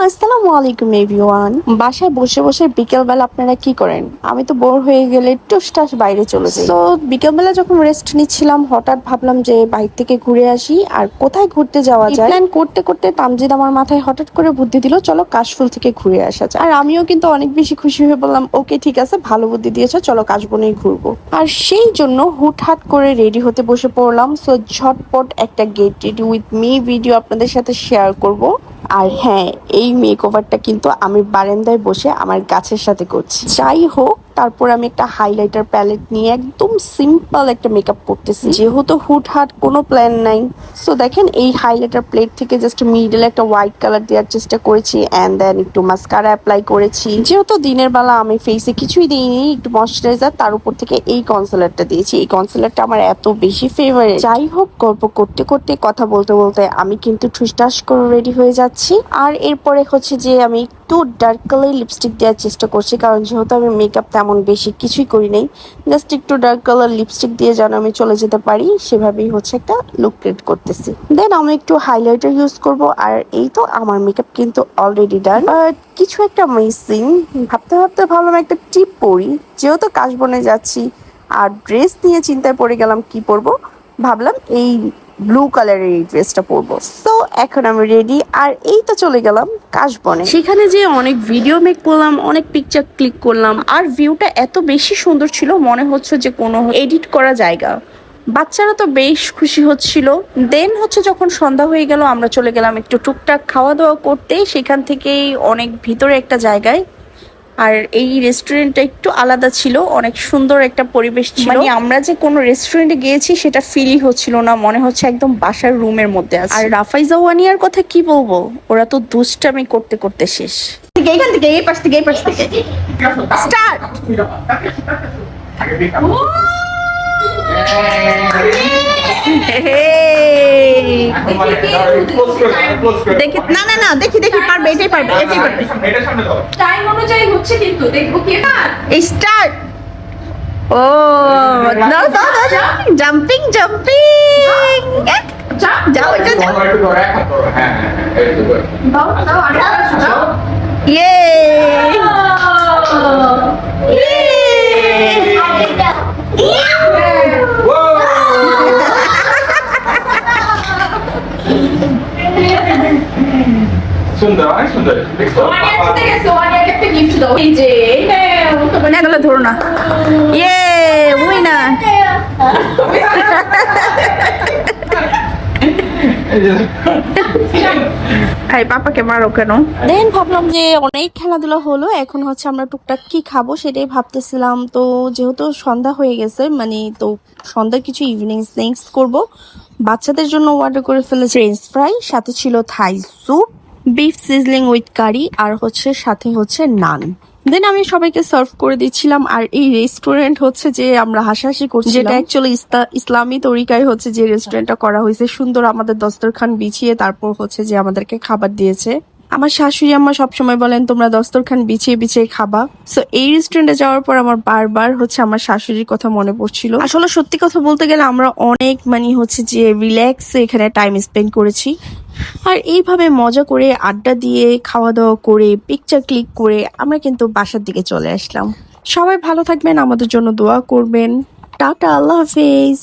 আসসালামু আলাইকুম এভরিওয়ান। বাসায় বসে বসে বিকেলবেলা আপনারা কি করেন? আমি তো বোর হয়ে গেলে টুসটাস বাইরে চলে যাই। তো বিকেলবেলা যখন রেস্ট নিচ্ছিলাম হঠাৎ ভাবলাম যে বাইরে থেকে ঘুরে আসি আর কোথায় ঘুরতে যাওয়া যায়। প্ল্যান করতে করতে তামজিদ আমার মাথায় হঠাৎ করে বুদ্ধি দিল, চলো কাশফুল থেকে ঘুরে আসা যায়। আর আমিও কিন্তু অনেক বেশি খুশি হয়ে বললাম, ওকে ঠিক আছে, ভালো বুদ্ধি দিয়েছো, চলো কাশবনেই ঘুরবো। আর সেই জন্য হুটহাট করে রেডি হতে বসে পড়লাম। সো ঝটপট একটা get ready with me video আপনাদের সাথে শেয়ার করব। আর হ্যাঁ, এই মেকওভারটা কিন্তু আমি বারান্দায় বসে আমার গাছের সাথে করছি। যাই হোক, তারপর আমি একটা হাইলাইটার প্যালেট নিয়ে একদম সিম্পল একটা মেকআপ করতেছি, যেহেতু হুটহাট কোনো প্ল্যান নাই। সো দেখেন, এই হাইলাইটার প্লেট থেকে জাস্ট মিডল একটা হোয়াইট কালার দেওয়ার চেষ্টা করেছি অ্যান্ড দেন একটু মাস্কারা অ্যাপ্লাই করেছি। যেহেতু দিনের বেলা আমি ফেসে কিছুই দিইনি, একটু ময়শ্চারাইজার, তার উপর থেকে এই কনসিলারটা দিয়েছি। এই কনসিলারটা আমার এত বেশি ফেভারিট। যাই হোক, গল্প করতে করতে কথা বলতে বলতে আমি কিন্তু ঠুসঠাস করে রেডি হয়ে যাচ্ছি। আর এরপরে হচ্ছে যে আমি একটু ডার্ক কালার লিপস্টিক দেওয়ার চেষ্টা করছি, কারণ যেহেতু আমি মেকআপ তেমন বেশি কিছুই করি নাই, জাস্ট একটু ডার্ক কালার লিপস্টিক দিয়ে যেন আমি চলে যেতে পারি, সেভাবেই হচ্ছে একটা লুক ক্রিয়েট করতেছি। দেন আমি একটু হাইলাইটার ইউজ করব। আর এই তো আমার মেকআপ কিন্তু অলরেডি ডান, বাট কিছু একটা মিসিং। ভাবতে ভাবতে ভাবলাম একটা টিপ পরি, যেহেতু কাশবনে যাচ্ছি আর ড্রেস নিয়ে চিন্তায় পড়ে গেলাম কি পরবো। ভাবলাম এই ব্লু কালারের এই ড্রেসটা পরবো। সো এখন আমি রেডি আর এই তো চলে গেলাম কাশবনে। সেখানে যে অনেক ভিডিও মেক করলাম, অনেক পিকচার ক্লিক করলাম, আর ভিউটা এত বেশি সুন্দর ছিল, মনে হচ্ছে যে কোনো এডিট করা জায়গা। বাচ্চারা তো বেশ খুশি হচ্ছিল। দেন হচ্ছে যখন সন্ধ্যা হয়ে গেল, আমরা চলে গেলাম একটু টুকটাক খাওয়া দাওয়া করতে, সেখান থেকেই অনেক ভিতরে একটা জায়গায়। আর এই রেস্টুরেন্টটা একটু আলাদা ছিল, অনেক সুন্দর একটা পরিবেশ ছিল। মানে আমরা যে কোনো রেস্টুরেন্টে গিয়েছি সেটা ফিলই হচ্ছিল না, মনে হচ্ছে একদম বাসার রুমের মধ্যে আছে। আর রাফাইজা ওয়ানিয়ার কথা কি বলবো, ওরা তো দুষ্টামি করতে করতে শেষ। এইখান থেকে এই পাশ থেকে এই পাশ থেকে স্টার্ট। দেখি না না না, দেখি দেখি, পারবে, এটাই পারবে, এটাই পারবে। টাইম অনুযায়ী হচ্ছে কিন্তু দেখবো কি স্টার্ট। ও দাও দাও দাও, জাম্পিং জাম্পিং, যাও যাও, এটা যাও। হ্যাঁ দাও দাও দাও ইয়ে সুন্দর সুন্দর গিফট দাও, এই যে এগুলো ধরো না। ইয়ে উইনার। পাপাকে মারো কেন? দেন ভাবলাম যে অনেক খেলাধুলা হলো, এখন হচ্ছে আমরা টুকটাক কি খাবো সেটাই ভাবতেছিলাম। তো যেহেতু সন্ধ্যা হয়ে গেছে, মানে তো সন্ধ্যার কিছু ইভিনিং স্ন্যাক্স করব। বাচ্চাদের জন্য অর্ডার করে ফেলেছি ফ্রেঞ্চ ফ্রাই, সাথে ছিল Thai soup, beef sizzling with curry, আর হচ্ছে সাথে হচ্ছে নান। দেন আমি সবাইকে সার্ভ করে দিচ্ছিলাম। আর এই রেস্টুরেন্ট হচ্ছে যে আমরা হাসাহাসি করছি, যেটা অ্যাকচুয়ালি ইসলামী তরিকায় হচ্ছে যে রেস্টুরেন্টটা করা হয়েছে, সুন্দর আমাদের দস্তরখান বিছিয়ে তারপর হচ্ছে যে আমাদেরকে খাবার দিয়েছে। আমার শাশুড়ি আম্মা সবসময় বলেন তোমরা দস্তরখান বিছিয়ে বিছিয়ে খাবা। সো এই রেস্টুরেন্টে যাওয়ার পর আমার বারবার হচ্ছে আমার শাশুড়ির কথা মনে পড়ছিল। আসলে সত্যি কথা বলতে গেলে আমরা অনেক হচ্ছে যে রিল্যাক্সে এখানে টাইম স্পেন্ড করেছি। আর এইভাবে মজা করে আড্ডা দিয়ে খাওয়া দাওয়া করে পিকচার ক্লিক করে আমরা কিন্তু বাসার দিকে চলে আসলাম। সবাই ভালো থাকবেন, আমাদের জন্য দোয়া করবেন। টাটা, আল্লাহ হাফেজ।